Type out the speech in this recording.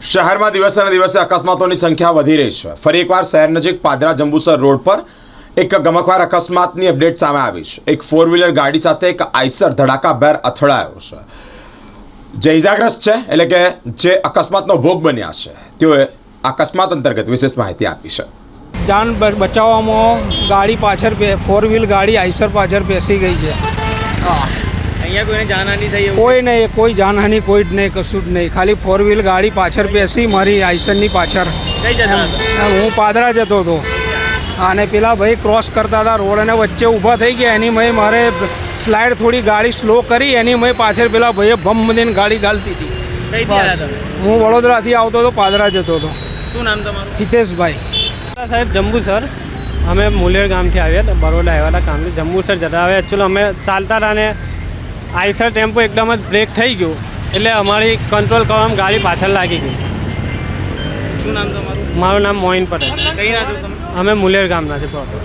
શહેરમાં દિવસે દિવસે અકસ્માતોની સંખ્યા વધી રહી છે। ફરી એકવાર શહેર નજીક પાદરા જંબુસર રોડ પર એક ગમખ્વાર અકસ્માતની અપડેટ સામે આવી છે। એક 4 વ્હીલર ગાડી સાથે એક આઈસર ધડાકાભેર અથડાયો છે। જે ઇજાગ્રસ્ત છે એટલે કે જે અકસ્માતનો ભોગ બન્યા છે તેઓએ અકસ્માત અંતર્ગત વિશેષ માહિતી આપી છે। જાન બચાવવામાં ગાડી પાછળ 4 વ્હીલ ગાડી આઈસર પાછળ બેસી ગઈ છે। અહીંયા કોઈને જાનહાની થઈ? કોઈ નહીં, કોઈ જાનહાની કોઈ જ નહીં, કશું જ નહીં। ખાલી 4 વ્હીલ ગાડી પાછળ બેસી મારી આઈસરની પાછળ। કઈ જતા હતા? હું પાદરા જતો હતો અને પેલા ભાઈ ક્રોસ કરતા હતા રોડ અને વચ્ચે ઊભા થઈ ગયા। એની મેં મારે સ્લાઇડ થોડી ગાડી સ્લો કરી, એની મેં પાછળ પેલા ભાઈએ બમ દઈને ગાડી ગાલતી હતી। કઈથી આવ્યા તમે? હું વડોદરાથી આવતો હતો, પાદરા જતો હતો। શું નામ તમારું? હિતેશભાઈ સાહેબ જંબુસર અમે મુલેર ગામથી આવ્યા હતા, બરોડા આવ્યા હતા કામથી। જંબુસર જતા આવ્યા એકચ્યુઅલી અમે ચાલતા હતા અને આઈસર ટેમ્પો એકદમ જ બ્રેક થઈ ગયું એટલે અમારી કંટ્રોલ કરવામાં ગાડી પાછળ લાગી ગઈ। શું નામ તમારું? મારું નામ મોઇન પટેલ। કઈ ના છો તમે? અમે મુલેર ગામના છે પ્રોપર।